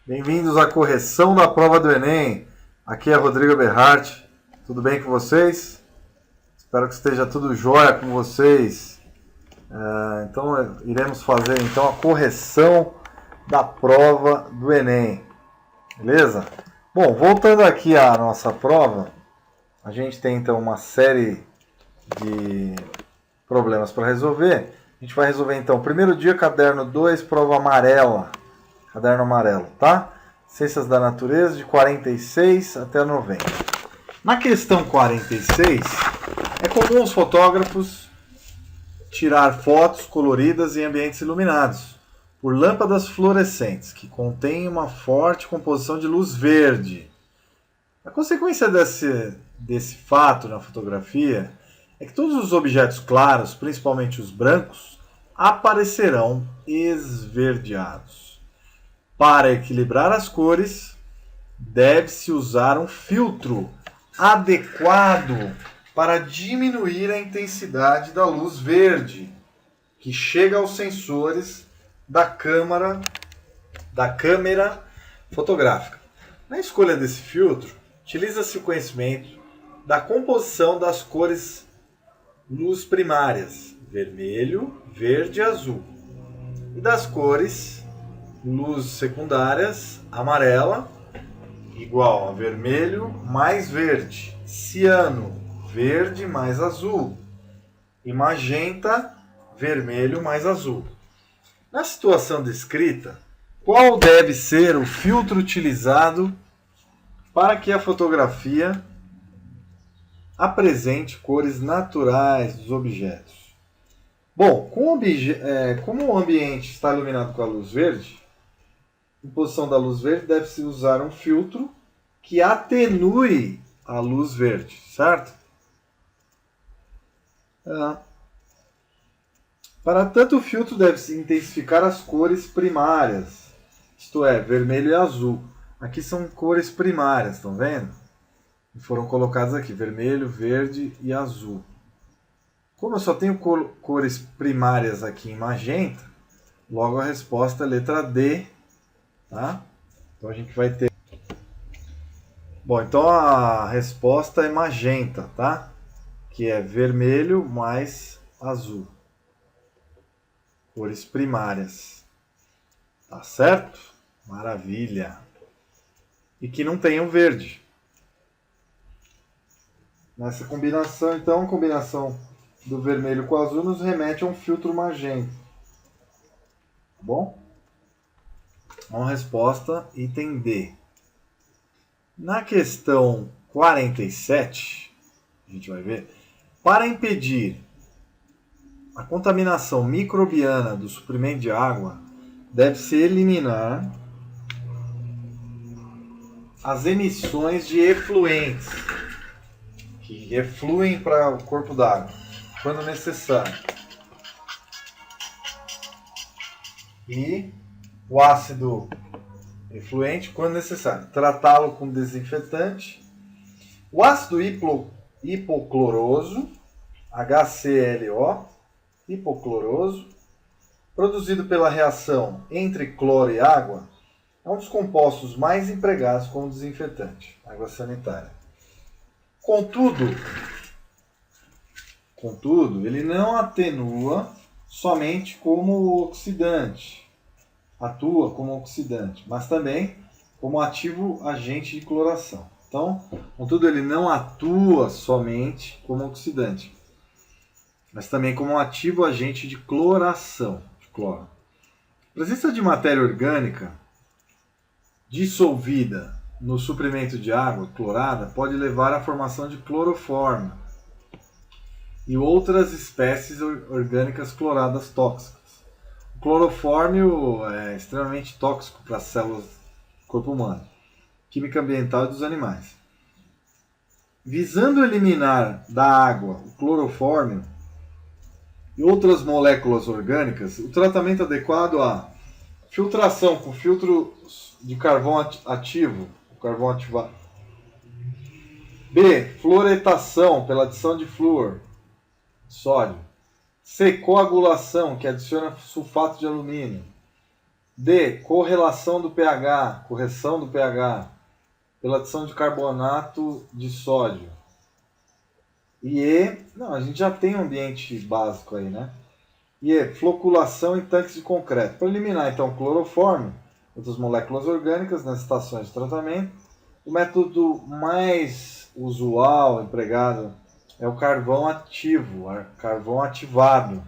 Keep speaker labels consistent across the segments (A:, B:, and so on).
A: Bem-vindos à correção da prova do Enem. Aqui é Rodrigo Berhardt. Tudo bem com vocês? Espero que esteja tudo jóia com vocês. Então, iremos fazer então a correção da prova do Enem. Beleza? Bom, voltando aqui à nossa prova, a gente tem então uma série de problemas para resolver. A gente vai resolver então, primeiro dia, caderno 2, prova amarela. Caderno amarelo, tá? Ciências da natureza, de 46 até 90. Na questão 46, é comum os fotógrafos tirar fotos coloridas em ambientes iluminados por lâmpadas fluorescentes, que contêm uma forte composição de luz verde. A consequência desse fato na fotografia é que todos os objetos claros, principalmente os brancos, aparecerão esverdeados. Para equilibrar as cores, deve-se usar um filtro adequado para diminuir a intensidade da luz verde que chega aos sensores da câmera fotográfica. Na escolha desse filtro, utiliza-se o conhecimento da composição das cores luz primárias, vermelho, verde e azul, e das cores luzes secundárias, amarela, igual a vermelho mais verde, ciano, verde mais azul, e magenta, vermelho mais azul. Na situação descrita, qual deve ser o filtro utilizado para que a fotografia apresente cores naturais dos objetos? Bom, como o ambiente está iluminado com a luz verde, em posição da luz verde, deve-se usar um filtro que atenue a luz verde, certo? Para tanto, o filtro deve-se intensificar as cores primárias, isto é, vermelho e azul. Aqui são cores primárias, estão vendo? E foram colocadas aqui, vermelho, verde e azul. Como eu só tenho cores primárias aqui em magenta, logo a resposta é letra D. Tá? Então a gente vai ter... Bom, então a resposta é magenta, tá? Que é vermelho mais azul. Cores primárias. Tá certo? Maravilha. E que não tenham verde. Nessa combinação, então, a combinação do vermelho com o azul nos remete a um filtro magenta. Tá bom? Então, resposta item D. Na questão 47, a gente vai ver, para impedir a contaminação microbiana do suprimento de água, deve-se eliminar as emissões de efluentes que efluem para o corpo d'água, quando necessário. E o ácido efluente, quando necessário, tratá-lo com desinfetante. O ácido hipocloroso, HClO, hipocloroso, produzido pela reação entre cloro e água, é um dos compostos mais empregados como desinfetante, água sanitária. Contudo, ele não atenua somente como oxidante. Atua como oxidante, mas também como ativo agente de cloração. Então, contudo, ele não atua somente como oxidante, mas também como ativo agente de cloração, de cloro. A presença de matéria orgânica dissolvida no suprimento de água clorada pode levar à formação de clorofórmio e outras espécies orgânicas cloradas tóxicas. O clorofórmio é extremamente tóxico para as células do corpo humano, química ambiental e dos animais. Visando eliminar da água o clorofórmio e outras moléculas orgânicas, o tratamento adequado a filtração com filtro de carvão ativo, o carvão ativado. B. Fluoretação pela adição de flúor, sódio. C. Coagulação, que adiciona sulfato de alumínio. D. Correlação do pH, correção do pH, pela adição de carbonato de sódio. E E. Não, a gente já tem um ambiente básico aí, né? E E. Floculação em tanques de concreto. Para eliminar, então, cloroforme, outras moléculas orgânicas nas estações de tratamento, o método mais usual empregado é o carvão ativo, carvão ativado,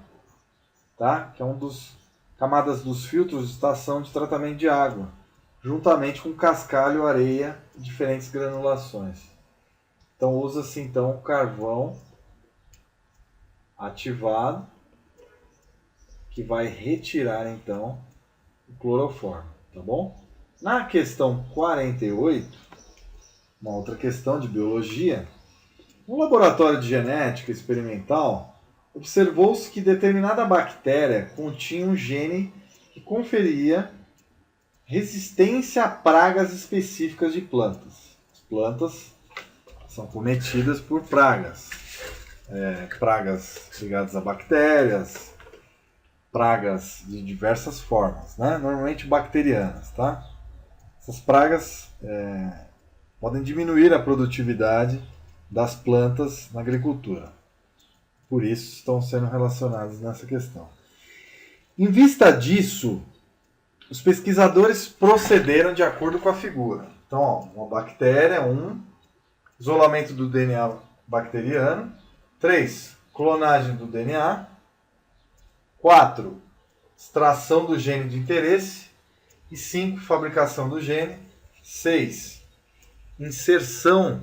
A: tá? Que é um dos camadas dos filtros de estação de tratamento de água, juntamente com cascalho, areia e diferentes granulações. Então usa-se então o carvão ativado, que vai retirar então o cloroforme, tá bom? Na questão 48, uma outra questão de biologia, no laboratório de genética experimental, observou-se que determinada bactéria continha um gene que conferia resistência a pragas específicas de plantas. As plantas são cometidas por pragas. Pragas ligadas a bactérias, pragas de diversas formas, né? Normalmente bacterianas, tá? Essas pragas podem diminuir a produtividade das plantas na agricultura. Por isso estão sendo relacionados nessa questão. Em vista disso, os pesquisadores procederam de acordo com a figura. Então, ó, uma bactéria, isolamento do DNA bacteriano. 3, clonagem do DNA. 4, extração do gene de interesse. E 5, fabricação do gene. 6, inserção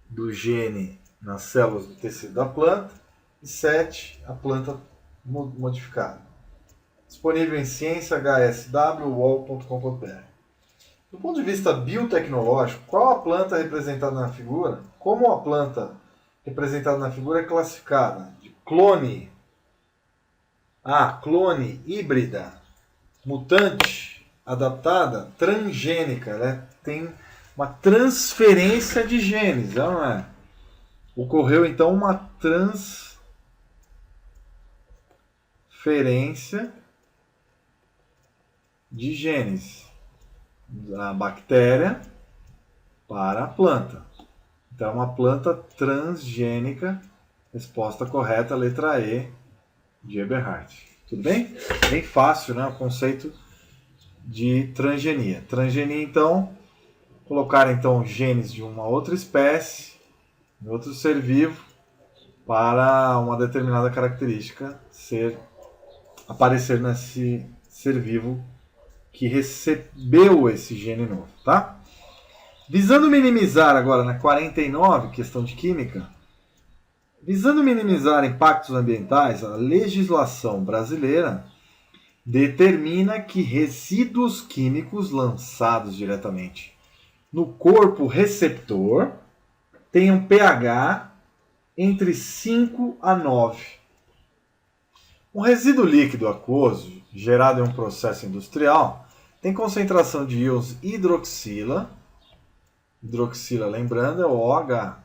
A: do gene nas células do tecido da planta. E 7, a planta modificada. Disponível em ciência, hsw.uol.com.br. Do ponto de vista biotecnológico, qual a planta representada na figura? Como a planta representada na figura é classificada? De clone. A. Clone, híbrida, mutante, adaptada, transgênica. Ela tem uma transferência de genes, não é? Ocorreu então uma transferência de genes da bactéria para a planta. Então, uma planta transgênica, resposta correta, letra E, de Eberhardt. Tudo bem? Bem fácil, né? O conceito de transgenia. Transgenia, então, colocar então genes de uma outra espécie, de outro ser vivo, para uma determinada característica aparecer nesse ser vivo que recebeu esse gene novo, tá? Visando minimizar agora na 49, questão de química, visando minimizar impactos ambientais, a legislação brasileira determina que resíduos químicos lançados diretamente no corpo receptor tenham pH entre 5 a 9. Um resíduo líquido aquoso gerado em um processo industrial tem concentração de íons hidroxila, lembrando, é o OH.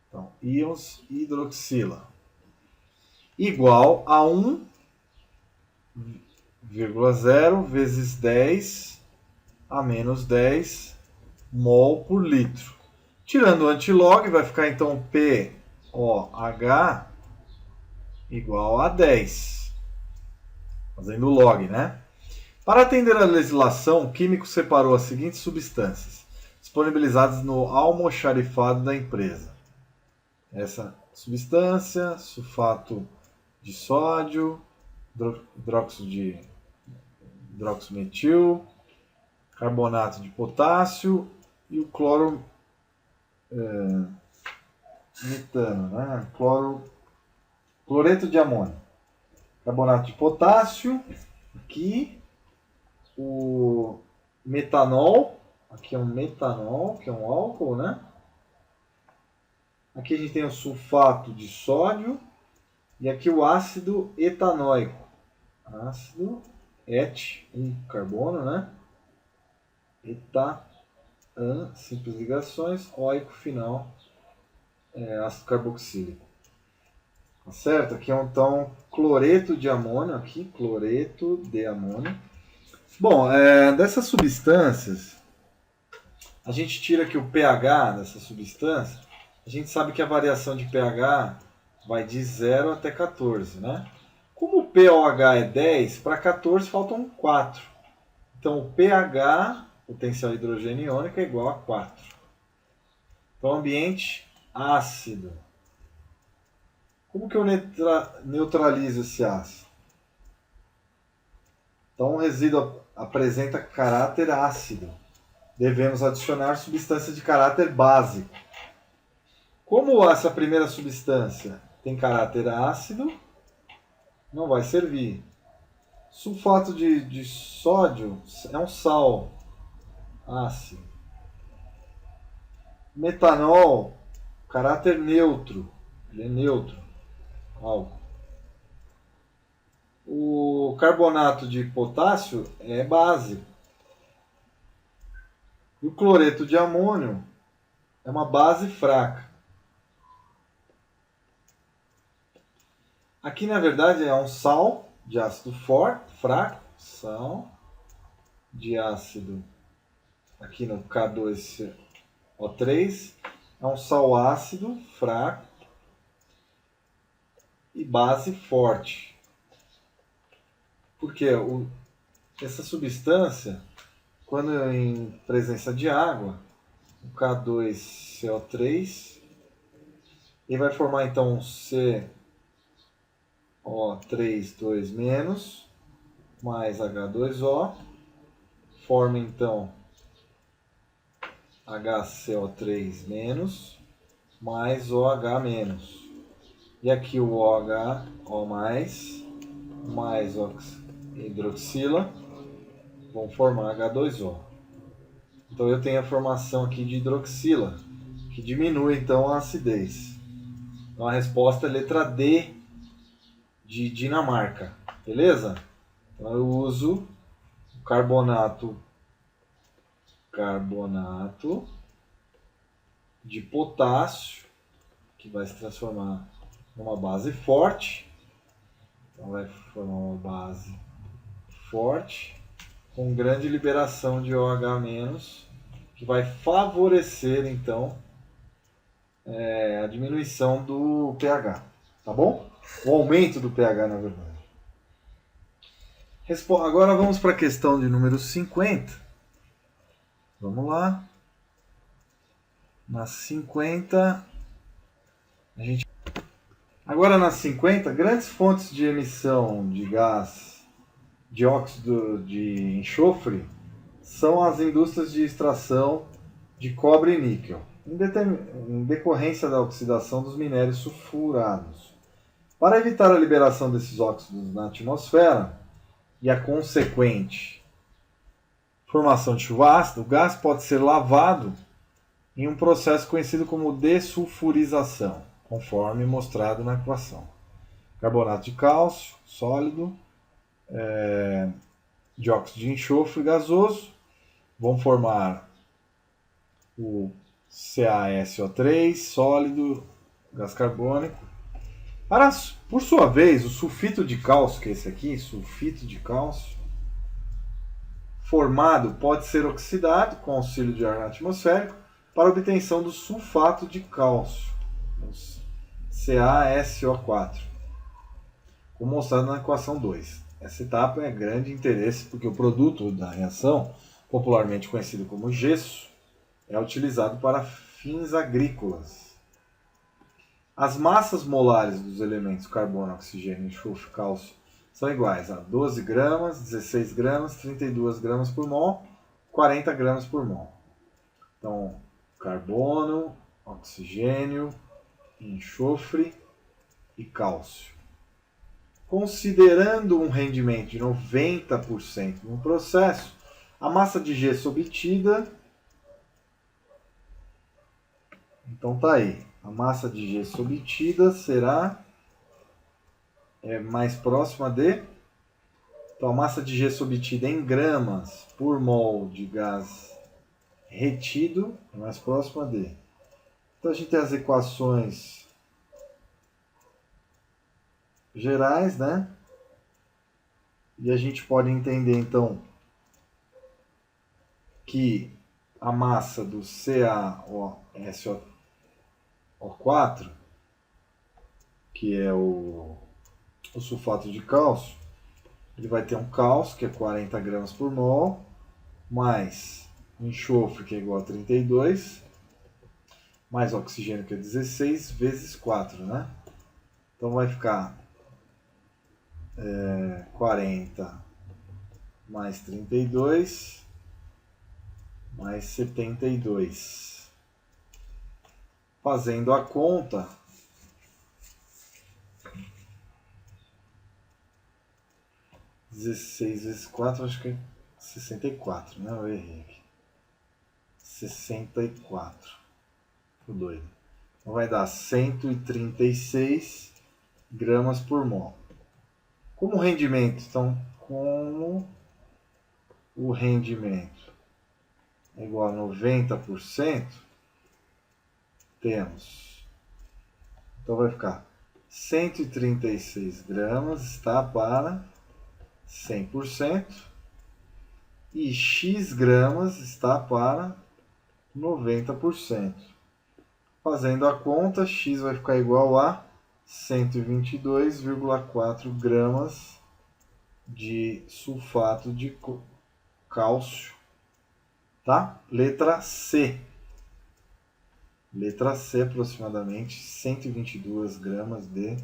A: Então, íons hidroxila igual a 1,0 vezes 10 a menos 10 mol por litro. Tirando o antilog, vai ficar então POH igual a 10. Fazendo log, né? Para atender à legislação, o químico separou as seguintes substâncias disponibilizadas no almoxarifado da empresa. Essa substância, sulfato de sódio, hidroximetil, carbonato de potássio e o metano, né? Cloreto de amônio. Carbonato de potássio, aqui o metanol, aqui é um metanol, que é um álcool, né? Aqui a gente tem o sulfato de sódio e aqui o ácido etanóico. Ácido carbono, né? Simples ligações, óico final, ácido carboxílico. Tá certo? Aqui é então cloreto de amônio aqui, cloreto de amônio. Bom, dessas substâncias, a gente tira aqui o pH dessa substância, a gente sabe que a variação de pH vai de 0 até 14, né? Como o pOH é 10, para 14 faltam 4. Então o pH, potencial hidrogênio iônico, é igual a 4. Então ambiente ácido. Como que eu neutralizo esse ácido? Então o resíduo apresenta caráter ácido. Devemos adicionar substância de caráter básico. Como essa primeira substância tem caráter ácido, não vai servir. Sulfato de sódio é um sal ácido. Metanol, caráter neutro. Ele é neutro. Álcool. O carbonato de potássio é básico. E o cloreto de amônio é uma base fraca. Aqui, na verdade, é um sal de ácido fraco. Sal de ácido. Aqui no K2O3 é um sal ácido fraco e base forte. Porque essa substância, quando em presença de água, o K2CO3, ele vai formar então um CO3 mais H2O, forma então HCO3- mais OH-. E aqui o OH, mais hidroxila, vão formar H2O. Então eu tenho a formação aqui de hidroxila, que diminui então a acidez. Então a resposta é letra D, de Dinamarca. Beleza? Então eu uso o carbonato de potássio, que vai se transformar numa base forte. Então vai formar uma base forte com grande liberação de OH-, que vai favorecer então a diminuição do pH, tá bom? O aumento do pH, na verdade. Agora vamos para a questão de número 50. Vamos lá. Na 50, agora nas 50, grandes fontes de emissão de gás dióxido de enxofre são as indústrias de extração de cobre e níquel, em decorrência da oxidação dos minérios sulfurados. Para evitar a liberação desses óxidos na atmosfera e a consequente formação de chuva ácida, o gás pode ser lavado em um processo conhecido como dessulfurização, conforme mostrado na equação. Carbonato de cálcio sólido, dióxido de enxofre gasoso vão formar o CaSO3 sólido, gás carbônico. Por sua vez, o sulfito de cálcio, que é esse aqui, sulfito de cálcio, formado pode ser oxidado com auxílio de ar atmosférico para obtenção do sulfato de cálcio, CaSO4, como mostrado na equação 2. Essa etapa é de grande interesse porque o produto da reação, popularmente conhecido como gesso, é utilizado para fins agrícolas. As massas molares dos elementos carbono, oxigênio, enxofre, cálcio são iguais a 12 gramas, 16 gramas, 32 gramas por mol, 40 gramas por mol. Então, carbono, oxigênio, enxofre e cálcio. Considerando um rendimento de 90% no processo, a massa de gesso obtida, então tá aí, a massa de gesso obtida será mais próxima de, então a massa de gesso obtida em gramas por mol de gás retido é mais próxima de. Então a gente tem as equações gerais, né? E a gente pode entender, então, que a massa do CaSO4, que é o sulfato de cálcio, ele vai ter um cálcio, que é 40 gramas por mol, mais enxofre, que é igual a 32, mais oxigênio, que é 16, vezes 4, né? Então vai ficar 40 mais 32 mais 72. Fazendo a conta, (16 vezes 4), acho que é 64, né? Eu errei aqui. 64. Tô doido. Então vai dar 136 gramas por mol. Como rendimento, então, como o rendimento é igual a 90%, temos, então vai ficar 136 gramas está para 100% e X gramas está para 90%. Fazendo a conta, X vai ficar igual a 122,4 gramas de sulfato de cálcio. Tá? Letra C. Letra C, aproximadamente 122 gramas de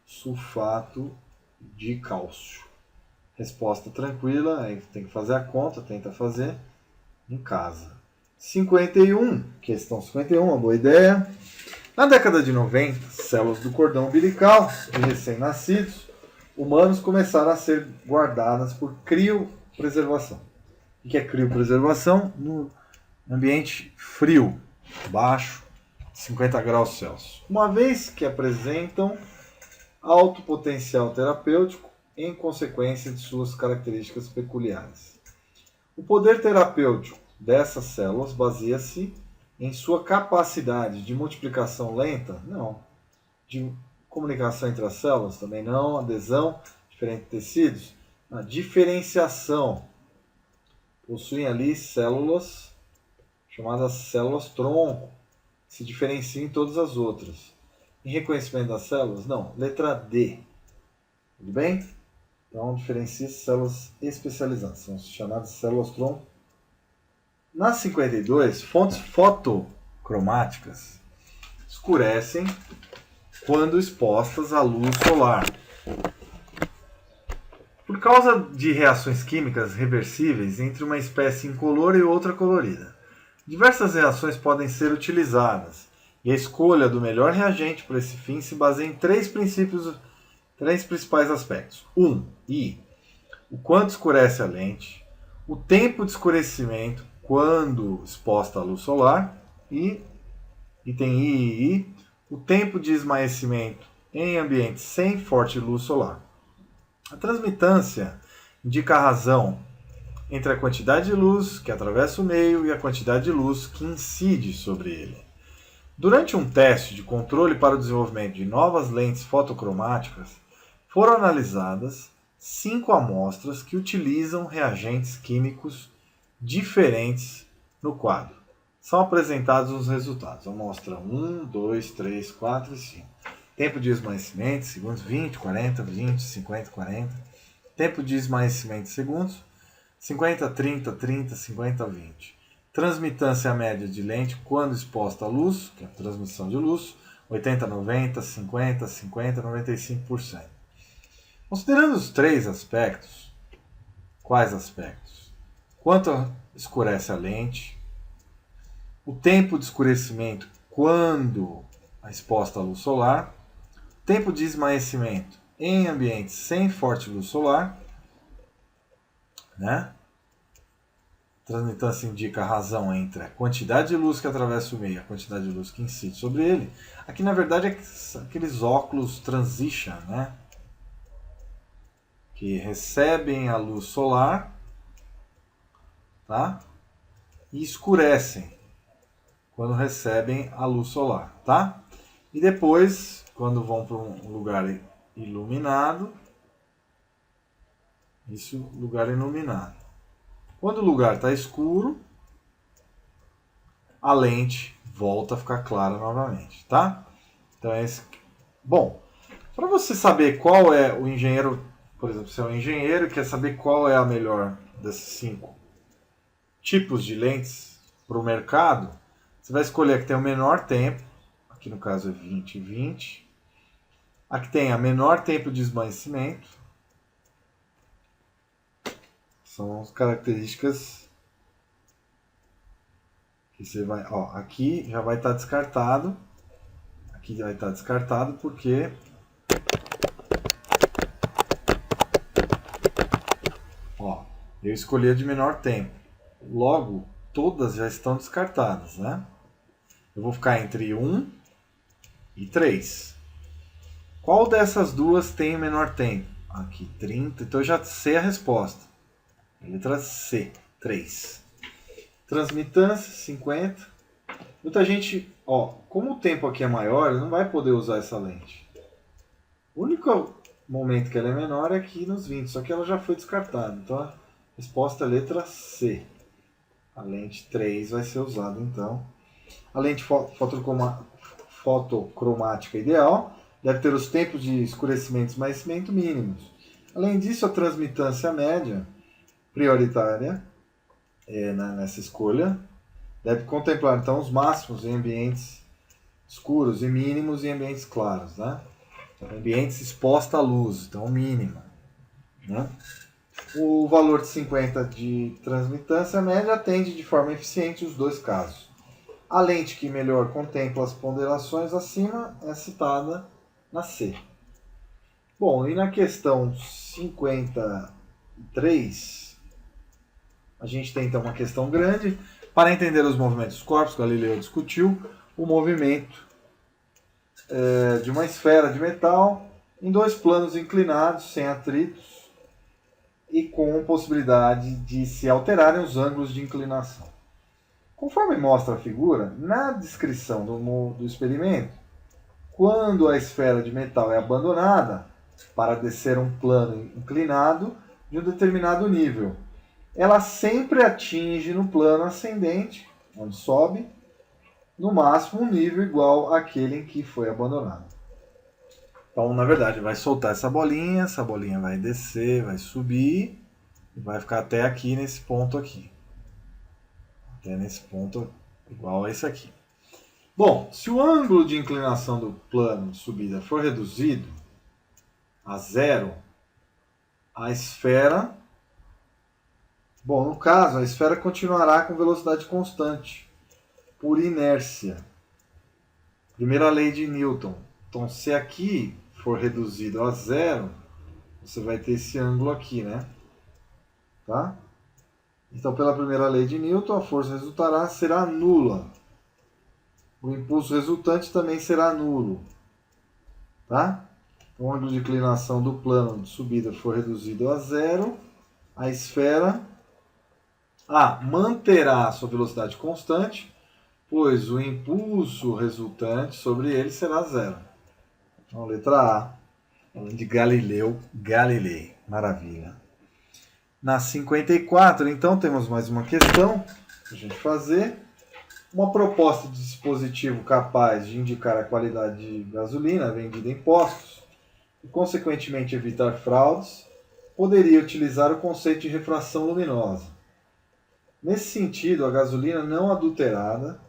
A: sulfato de cálcio. Resposta tranquila, aí tem que fazer a conta, tenta fazer em casa. 51, questão 51, uma boa ideia. Na década de 90, células do cordão umbilical de recém-nascidos humanos começaram a ser guardadas por criopreservação. O que é criopreservação? No ambiente frio, baixo, 50 graus Celsius. Uma vez que apresentam alto potencial terapêutico em consequência de suas características peculiares. O poder terapêutico dessas células baseia-se em sua capacidade de multiplicação lenta? Não. De comunicação entre as células? Também não. Adesão, diferentes tecidos? A diferenciação. Possuem ali células chamadas células-tronco, que se diferenciam em todas as outras. Em reconhecimento das células? Não. Letra D. Tudo bem? Então, diferencia células especializadas. São chamadas células-tronco. Na 52, fontes fotocromáticas escurecem quando expostas à luz solar. Por causa de reações químicas reversíveis entre uma espécie incolor e outra colorida. Diversas reações podem ser utilizadas, e a escolha do melhor reagente para esse fim se baseia em três principais aspectos. 1. O quanto escurece a lente, o tempo de escurecimento quando exposta à luz solar e, item I, o tempo de esmaecimento em ambientes sem forte luz solar. A transmitância indica a razão entre a quantidade de luz que atravessa o meio e a quantidade de luz que incide sobre ele. Durante um teste de controle para o desenvolvimento de novas lentes fotocromáticas, foram analisadas 5 amostras que utilizam reagentes químicos diferentes no quadro. São apresentados os resultados. Amostra 1, 2, 3, 4 e 5. Tempo de esmaecimento, segundos, 20, 40, 20, 50, 40. Tempo de esmaecimento, segundos, 50, 30, 30, 50, 20. Transmitância média de lente quando exposta à luz, que é a transmissão de luz, 80, 90, 50, 50, 95%. Considerando os três aspectos, quais aspectos? Quanto escurece a lente, o tempo de escurecimento quando exposta à luz solar, tempo de esmaecimento em ambientes sem forte luz solar, né? Transmitância indica a razão entre a quantidade de luz que atravessa o meio e a quantidade de luz que incide sobre ele. Aqui, na verdade, é aqueles óculos transition, né? Que recebem a luz solar, tá? E escurecem quando recebem a luz solar, tá? E depois, quando vão para um lugar iluminado. Isso, lugar iluminado. Quando o lugar está escuro, a lente volta a ficar clara novamente, tá? Então é esse. Bom, para você saber qual é o engenheiro, por exemplo, se é um engenheiro e quer saber qual é a melhor desses 5 tipos de lentes para o mercado, você vai escolher a que tem o menor tempo, aqui no caso é 20 e 20, a que tem a menor tempo de esmaecimento, são as características que você vai, ó, aqui já vai estar descartado, aqui vai estar descartado porque ó, eu escolhi a de menor tempo. Logo, todas já estão descartadas, né? Eu vou ficar entre 1 e 3. Qual dessas duas tem o menor tempo? Aqui, 30. Então eu já sei a resposta. Letra C, 3. Transmitância, 50. Muita gente, ó, como o tempo aqui é maior, não vai poder usar essa lente. O único momento que ela é menor é aqui nos 20, só que ela já foi descartada. Então a resposta é letra C. A lente 3 vai ser usada então. A lente fotocromática ideal deve ter os tempos de escurecimento e esmaecimento mínimos. Além disso, a transmitância média prioritária nessa escolha deve contemplar então os máximos em ambientes escuros e mínimos em ambientes claros, né? Ambientes expostos à luz, então mínima, né? O valor de 50 de transmitância média atende de forma eficiente os dois casos. A lente que melhor contempla as ponderações acima é citada na C. Bom, e na questão 53, a gente tem então uma questão grande. Para entender os movimentos dos corpos, Galileu discutiu o movimento de uma esfera de metal em dois planos inclinados, sem atritos e com possibilidade de se alterarem os ângulos de inclinação. Conforme mostra a figura, na descrição do experimento, quando a esfera de metal é abandonada para descer um plano inclinado de um determinado nível, ela sempre atinge no plano ascendente, onde sobe, no máximo um nível igual àquele em que foi abandonado. Então, na verdade, vai soltar essa bolinha vai descer, vai subir e vai ficar até aqui nesse ponto aqui. Até nesse ponto igual a esse aqui. Bom, se o ângulo de inclinação do plano de subida for reduzido a zero, a esfera... Bom, no caso, a esfera continuará com velocidade constante, por inércia. Primeira lei de Newton. Então, se aqui for reduzido a zero, você vai ter esse ângulo aqui, né? Tá? Então, pela primeira lei de Newton, a força será nula. O impulso resultante também será nulo. Tá? O ângulo de inclinação do plano de subida for reduzido a zero, a esfera manterá a sua velocidade constante, pois o impulso resultante sobre ele será zero. Então, letra A, de Galileu Galilei. Maravilha. Na 54, então, temos mais uma questão para a gente fazer. Uma proposta de dispositivo capaz de indicar a qualidade de gasolina vendida em postos e, consequentemente, evitar fraudes, poderia utilizar o conceito de refração luminosa. Nesse sentido, a gasolina não adulterada,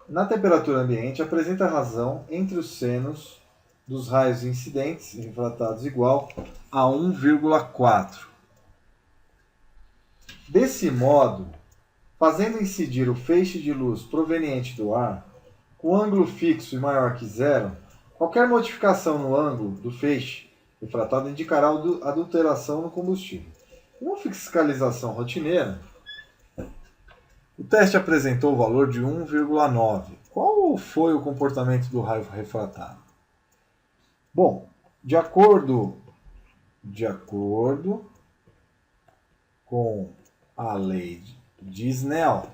A: na temperatura ambiente, apresenta razão entre os senos dos raios incidentes refratados igual a 1,4. Desse modo, fazendo incidir o feixe de luz proveniente do ar, com ângulo fixo e maior que zero, qualquer modificação no ângulo do feixe refratado indicará adulteração no combustível. Em uma fiscalização rotineira, o teste apresentou o valor de 1,9. Qual foi o comportamento do raio refratado? Bom, de acordo com a lei de Snell,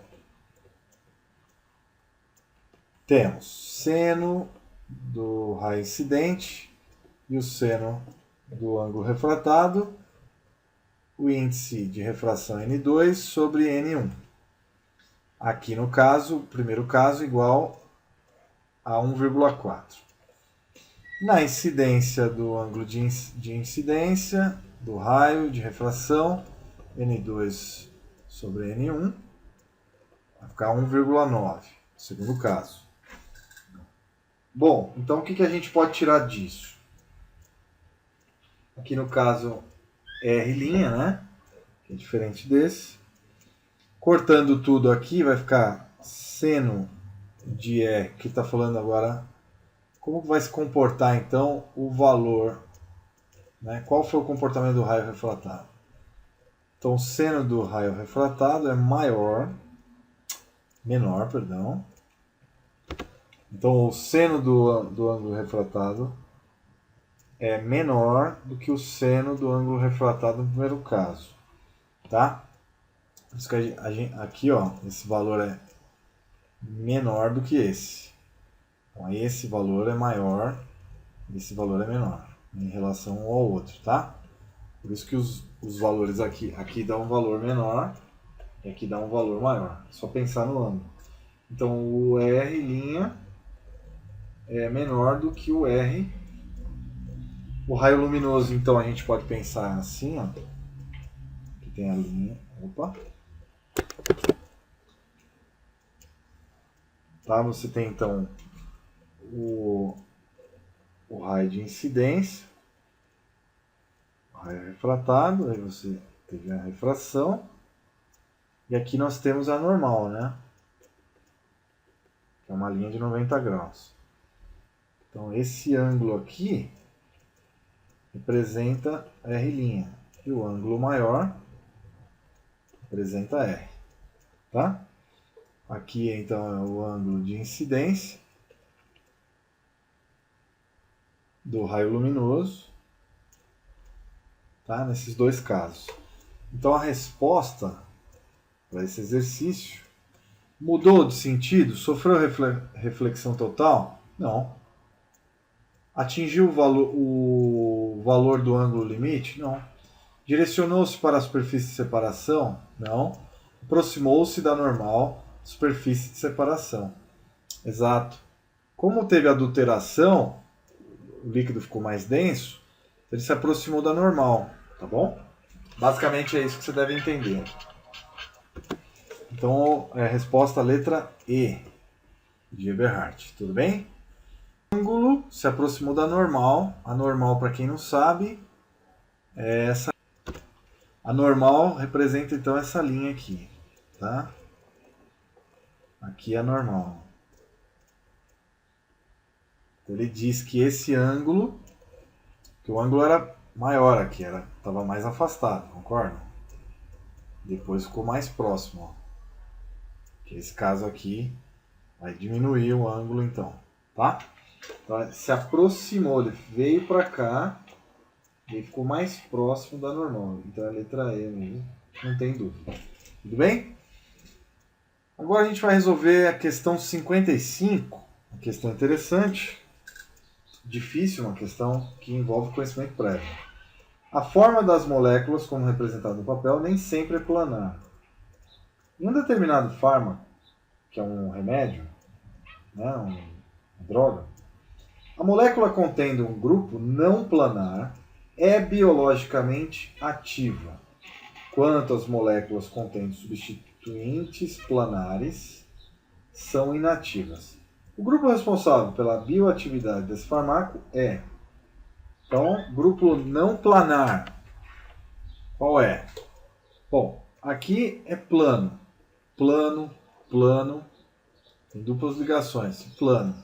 A: temos seno do raio incidente e o seno do ângulo refratado, o índice de refração N2 sobre N1. Aqui no caso, o primeiro caso, igual a 1,4. Na incidência do ângulo de incidência, do raio de refração, N2 sobre N1, vai ficar 1,9, segundo caso. Bom, então o que a gente pode tirar disso? Aqui no caso, R', né? Que é diferente desse. Cortando tudo aqui, vai ficar seno de E, que está falando agora como vai se comportar então o valor, né? Qual foi o comportamento do raio refratado? Então, o seno do raio refratado é menor, perdão. Então, o seno do ângulo refratado é menor do que o seno do ângulo refratado no primeiro caso, tá? Por isso que aqui, ó, esse valor é menor do que esse. Então, esse valor é maior, esse valor é menor em relação um ao outro, tá? Por isso que os valores aqui dá um valor menor e aqui dá um valor maior. É só pensar no ângulo. Então, o R' é menor do que o R. O raio luminoso, então, a gente pode pensar assim, ó. Aqui tem a linha. Opa! Tá? Você tem, então, o raio de incidência, o raio refratado, aí você teve a refração. E aqui nós temos a normal, né? Que é uma linha de 90 graus. Então, esse ângulo aqui representa R'. E o ângulo maior representa R. Tá? Aqui, então, é o ângulo de incidência do raio luminoso. Tá? Nesses dois casos. Então, a resposta para esse exercício mudou de sentido? Sofreu reflexão total? Não. Atingiu o valor do ângulo limite? Não. Direcionou-se para a superfície de separação? Não. Aproximou-se da normal superfície de separação. Exato. Como teve adulteração, o líquido ficou mais denso, ele se aproximou da normal, tá bom? Basicamente é isso que você deve entender. Então, a resposta letra E, de Eberhardt, tudo bem? O ângulo se aproximou da normal. A normal, para quem não sabe, é essa. A normal representa então essa linha aqui, tá? Aqui é a normal. Então, ele diz que esse ângulo, que o ângulo era maior aqui, estava mais afastado, concorda? Depois ficou mais próximo, ó. Que esse caso aqui vai diminuir o ângulo então, tá? Então, se aproximou, ele veio para cá e ficou mais próximo da normal. Então é a letra E mesmo, não tem dúvida. Tudo bem? Agora a gente vai resolver a questão 55, uma questão interessante, difícil, uma questão que envolve conhecimento prévio. A forma das moléculas, como representado no papel, nem sempre é planar. Em um determinado fármaco, que é um remédio, né, uma droga, a molécula contendo um grupo não planar é biologicamente ativa, quanto as moléculas contendo substituintes planares são inativas. O grupo responsável pela bioatividade desse fármaco é, então, grupo não planar. Qual é? Bom, aqui é plano, plano, tem duplas ligações, plano.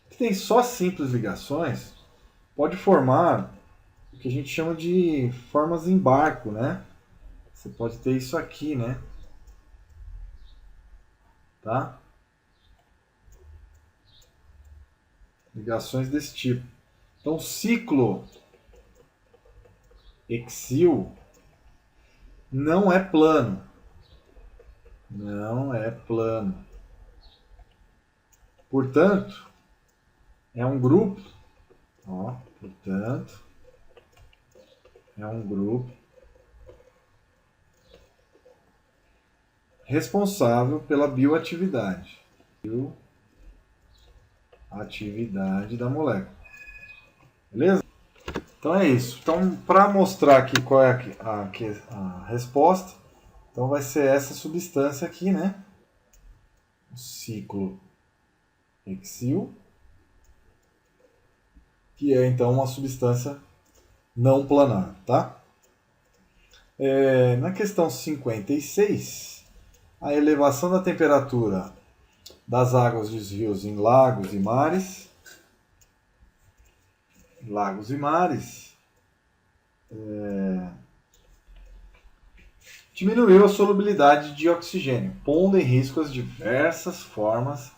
A: Que tem só simples ligações, pode formar o que a gente chama de formas em barco, né? Você pode ter isso aqui, né? Tá? Ligações desse tipo. Então, ciclo hexil não é plano. Não é plano. Portanto, é um grupo, ó, Portanto, é um grupo responsável pela bioatividade. Bioatividade da molécula. Beleza? Então é isso. Então, para mostrar aqui qual é a resposta, então vai ser essa substância aqui, né? O ciclo hexil, que é então uma substância não planar, tá? Na questão 56, a elevação da temperatura das águas dos rios em lagos e mares. Diminuiu a solubilidade de oxigênio, pondo em risco as diversas formas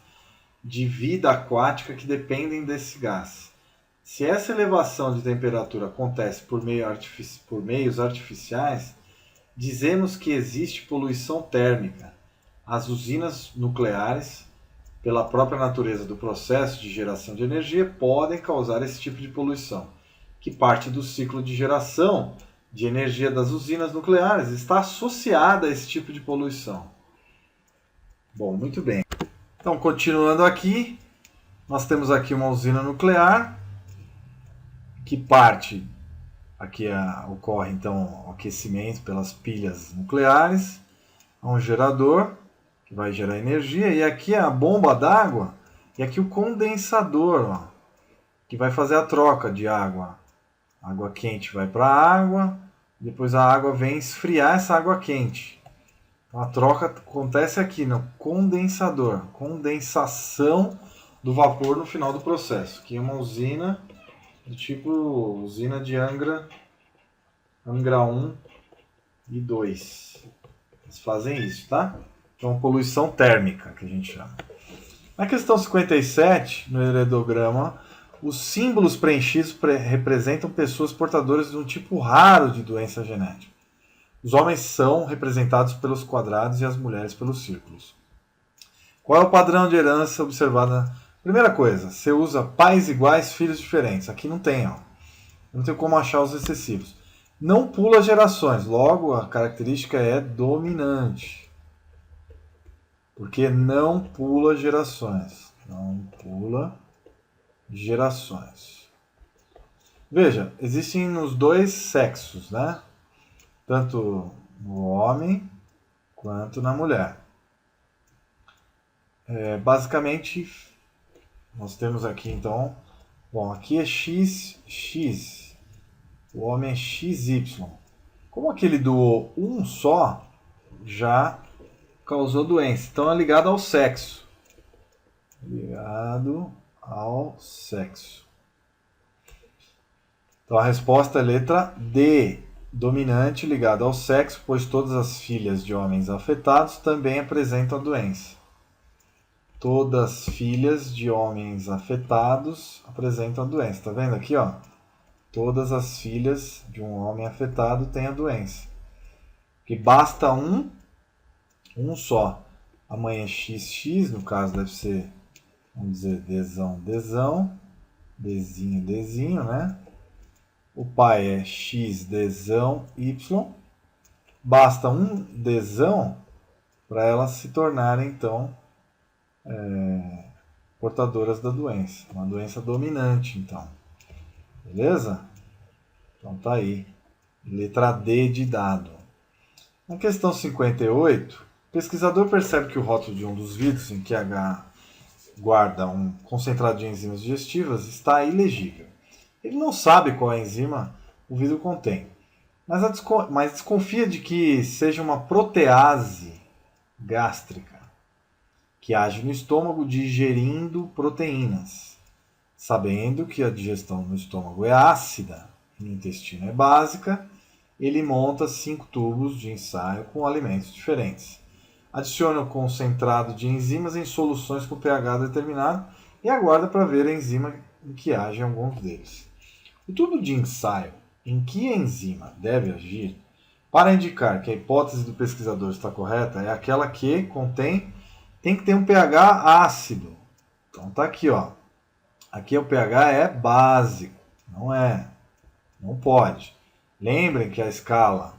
A: de vida aquática que dependem desse gás. Se essa elevação de temperatura acontece por meios artificiais, dizemos que existe poluição térmica. As usinas nucleares, pela própria natureza do processo de geração de energia, podem causar esse tipo de poluição, que parte do ciclo de geração de energia das usinas nucleares está associada a esse tipo de poluição. Bom, muito bem. Então, continuando aqui, nós temos aqui uma usina nuclear, que parte, aqui ocorre então o aquecimento pelas pilhas nucleares, há um gerador, que vai gerar energia, e aqui é a bomba d'água, e aqui o condensador, ó, que vai fazer a troca de água. A água quente vai para a água, depois a água vem esfriar essa água quente. Então a troca acontece aqui no condensador, condensação do vapor no final do processo, que é uma usina do tipo usina de Angra 1 e 2. Eles fazem isso, tá? Então, poluição térmica, que a gente chama. Na questão 57, no heredograma, os símbolos preenchidos representam pessoas portadoras de um tipo raro de doença genética. Os homens são representados pelos quadrados e as mulheres pelos círculos. Qual é o padrão de herança observado? Primeira coisa, você usa pais iguais, filhos diferentes. Aqui não tem, ó. Não tem como achar os excessivos. Não pula gerações, logo a característica é dominante. Porque não pula gerações. Não pula gerações. Veja, existem nos dois sexos, né? Tanto no homem quanto na mulher. Basicamente, nós temos aqui então, bom, aqui é XX, o homem é XY. Como aquele doou um só, já causou doença. Então é ligado ao sexo. Ligado ao sexo. Então a resposta é letra D. Dominante ligado ao sexo, pois todas as filhas de homens afetados também apresentam a doença. Todas as filhas de homens afetados apresentam a doença. Tá vendo aqui, ó? Todas as filhas de um homem afetado têm a doença. Que basta um só. A mãe é XX, no caso deve ser, vamos dizer, Dzão, Dzinho, Dzinho, né? O pai é X, Dzão, Y. Basta um Dzão para elas se tornarem, então, portadoras da doença. Uma doença dominante, então. Beleza? Então tá aí. Letra D de dado. Na questão 58, o pesquisador percebe que o rótulo de um dos vidros em que H guarda um concentrado de enzimas digestivas está ilegível. Ele não sabe qual enzima o vidro contém, mas desconfia de que seja uma protease gástrica que age no estômago digerindo proteínas. Sabendo que a digestão no estômago é ácida e no intestino é básica, ele monta 5 tubos de ensaio com alimentos diferentes. Adiciona o concentrado de enzimas em soluções com pH determinado e aguarda para ver a enzima em que age em alguns deles. O tubo de ensaio em que a enzima deve agir, para indicar que a hipótese do pesquisador está correta, é aquela que tem que ter um pH ácido. Então tá aqui, ó. Aqui o pH é básico, Não é. Não pode. Lembrem que a escala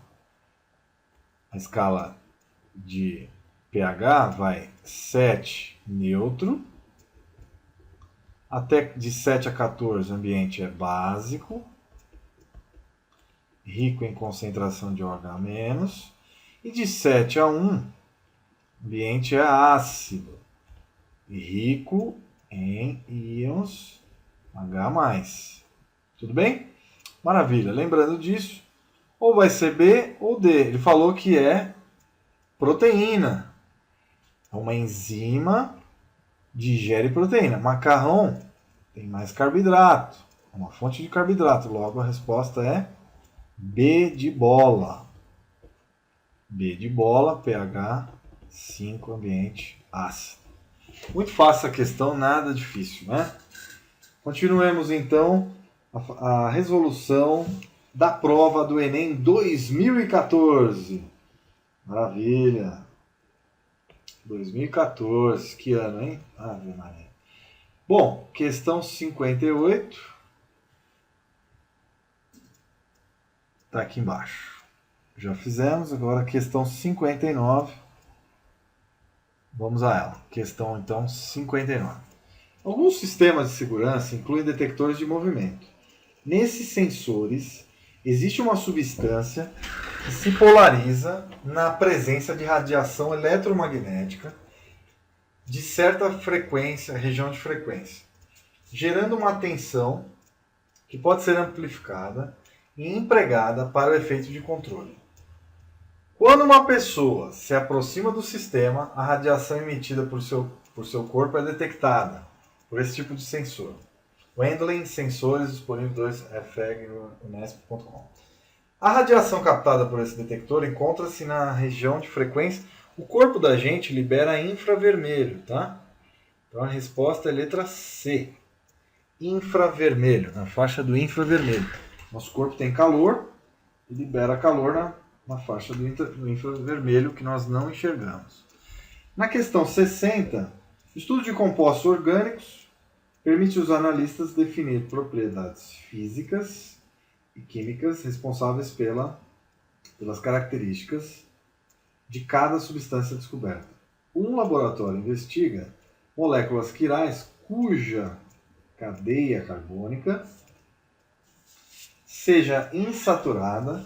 A: de pH vai 7 neutro, até de 7 a 14 o ambiente é básico, rico em concentração de OH-, e de 7 a 1 o ambiente é ácido e rico em íons H+. Tudo bem? Maravilha. Lembrando disso, ou vai ser B ou D. Ele falou que é proteína. É uma enzima digere proteína. Macarrão tem mais carboidrato. É uma fonte de carboidrato. Logo, a resposta é B de bola. B de bola, pH 5, ambiente ácido. Muito fácil a questão, nada difícil, né? Continuemos então a resolução da prova do Enem 2014. Maravilha! 2014, que ano, hein? Ave Maria. Bom, questão 58. Está aqui embaixo. Já fizemos, agora questão 59. Vamos a ela. Questão, então, 59. Alguns sistemas de segurança incluem detectores de movimento. Nesses sensores, existe uma substância que se polariza na presença de radiação eletromagnética de certa frequência, região de frequência, gerando uma tensão que pode ser amplificada e empregada para o efeito de controle. Quando uma pessoa se aproxima do sistema, a radiação emitida por seu corpo é detectada por esse tipo de sensor. Wendling, sensores, disponível 2 FEG no unesp.com. A radiação captada por esse detector encontra-se na região de frequência. O corpo da gente libera infravermelho, tá? Então a resposta é letra C. Infravermelho, na faixa do infravermelho. Nosso corpo tem calor e libera calor na faixa do infravermelho que nós não enxergamos. Na questão 60, estudo de compostos orgânicos permite os analistas definir propriedades físicas e químicas responsáveis pelas características de cada substância descoberta. Um laboratório investiga moléculas quirais cuja cadeia carbônica seja insaturada,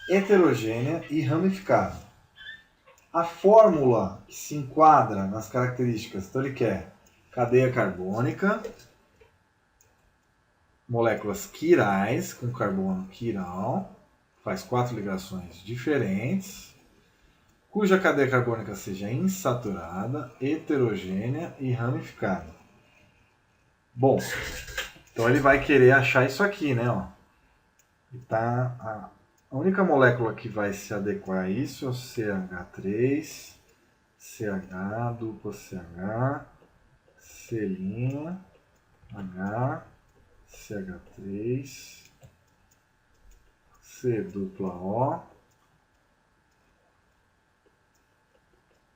A: heterogênea e ramificada. A fórmula que se enquadra nas características, então ele quer cadeia carbônica, moléculas quirais com carbono quiral, faz 4 ligações diferentes, cuja cadeia carbônica seja insaturada, heterogênea e ramificada. Bom, então ele vai querer achar isso aqui, né? Ó. A única molécula que vai se adequar a isso é o CH3, CH, dupla CH, C', H, CH3, C dupla O,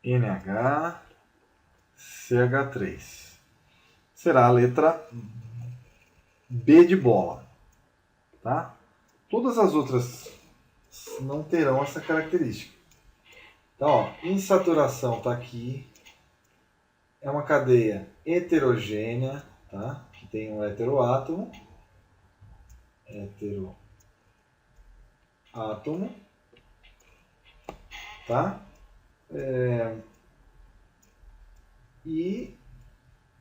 A: NH, CH3. Será a letra B de bola, tá? Todas as outras não terão essa característica. Então, ó, insaturação está aqui. É uma cadeia heterogênea, tá? Que tem um heteroátomo. Tá? E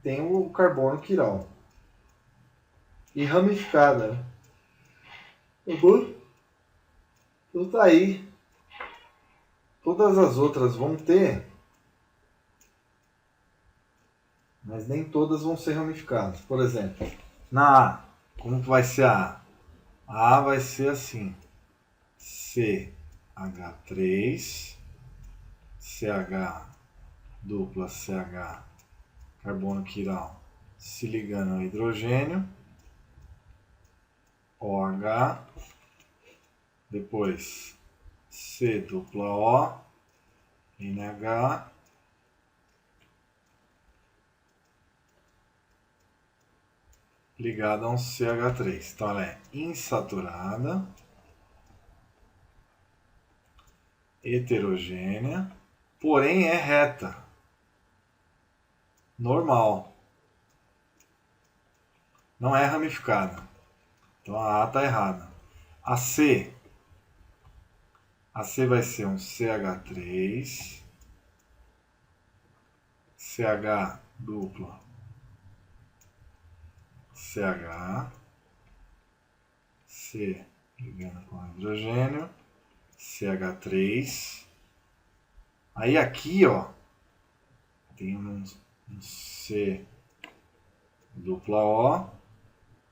A: tem o carbono quiral. E ramificada, né? Então tá aí. Todas as outras vão ter, mas nem todas vão ser ramificadas. Por exemplo, na A, como vai ser a A? A vai ser assim: CH3, CH dupla CH, carbono quiral se ligando ao hidrogênio, OH, depois C dupla O, NH, ligada a um CH3. Então ela é insaturada, heterogênea, porém é reta, normal, não é ramificada. Então a A está errada. A C vai ser um CH3, CH duplo, CH, C ligando com hidrogênio, CH3. Aí aqui, ó, tem um C dupla O,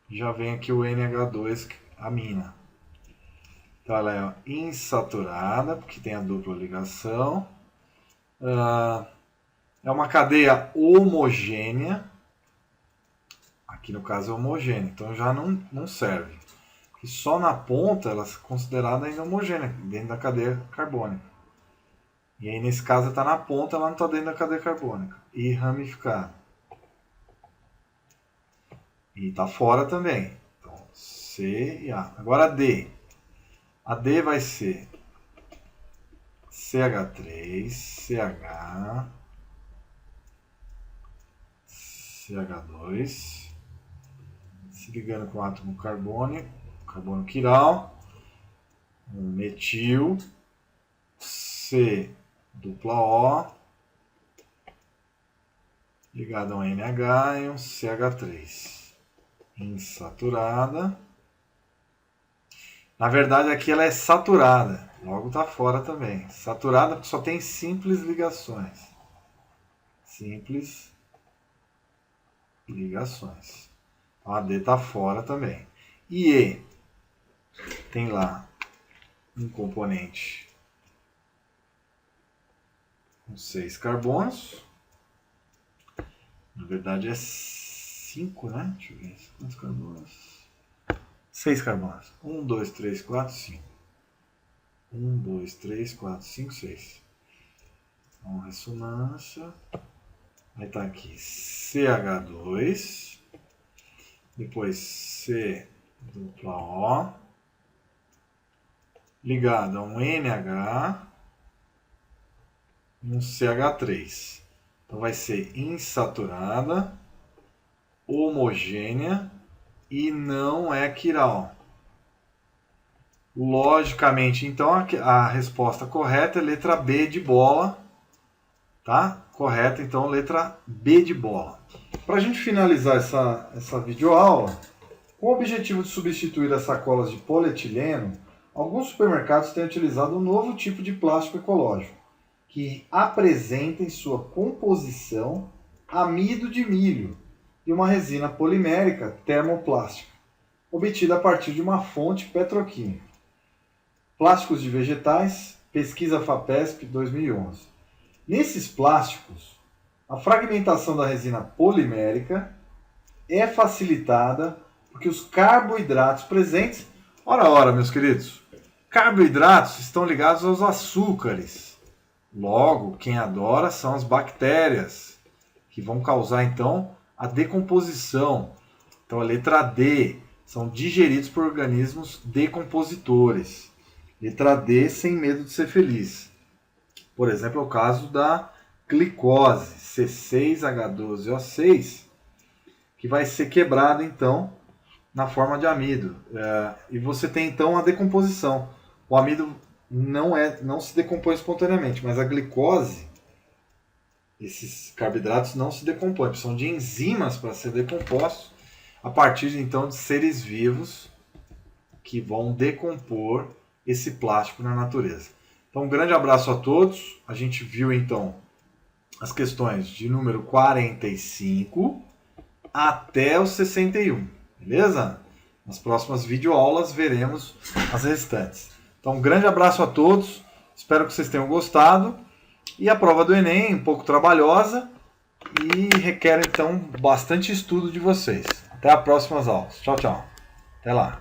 A: já vem aqui o NH2, a mina. Então ela é insaturada, porque tem a dupla ligação. É uma cadeia homogênea. Aqui no caso é homogênea, então já não serve. E só na ponta ela é considerada ainda homogênea, dentro da cadeia carbônica. E aí nesse caso está na ponta, ela não está dentro da cadeia carbônica. E ramificada. E está fora também. Então C e A. Agora a D. A D vai ser CH3, CH, CH2, se ligando com o átomo carbono quiral, um metil, C dupla O, ligado a um NH e um CH3. Insaturada. Na verdade aqui ela é saturada, logo está fora também. Saturada porque só tem simples ligações. Simples ligações. A D está fora também. E E tem lá um componente com 6 carbonos. Na verdade é 5, né? Deixa eu ver. Quantos carbonos? 6 carbonos. 1, 2, 3, 4, 5. 1, 2, 3, 4, 5, 6. Então, ressonância. Aí tá aqui CH2. Depois C dupla O. Ligado a um NH. E um CH3. Então vai ser insaturada, homogênea e não é quiral. Logicamente, então, a resposta correta é letra B de bola. Tá? Correta, então, letra B de bola. Para a gente finalizar essa videoaula, com o objetivo de substituir as sacolas de polietileno, alguns supermercados têm utilizado um novo tipo de plástico ecológico, que apresenta em sua composição amido de milho e uma resina polimérica termoplástica, obtida a partir de uma fonte petroquímica. Plásticos de vegetais, pesquisa FAPESP 2011. Nesses plásticos, a fragmentação da resina polimérica é facilitada porque os carboidratos presentes... Ora, meus queridos, carboidratos estão ligados aos açúcares. Logo, quem adora são as bactérias, que vão causar, então, a decomposição. Então, a letra D, são digeridos por organismos decompositores. Letra D, sem medo de ser feliz. Por exemplo, é o caso da glicose, C6H12O6, que vai ser quebrada, então, na forma de amido. E você tem, então, a decomposição. O amido não se decompõe espontaneamente, mas a glicose, esses carboidratos não se decompõem, precisam de enzimas para ser decompostos, a partir então de seres vivos que vão decompor esse plástico na natureza. Então, um grande abraço a todos. A gente viu então as questões de número 45 até o 61, beleza? Nas próximas videoaulas veremos as restantes. Então, um grande abraço a todos, espero que vocês tenham gostado. E a prova do Enem, um pouco trabalhosa e requer, então, bastante estudo de vocês. Até as próximas aulas. Tchau, tchau. Até lá.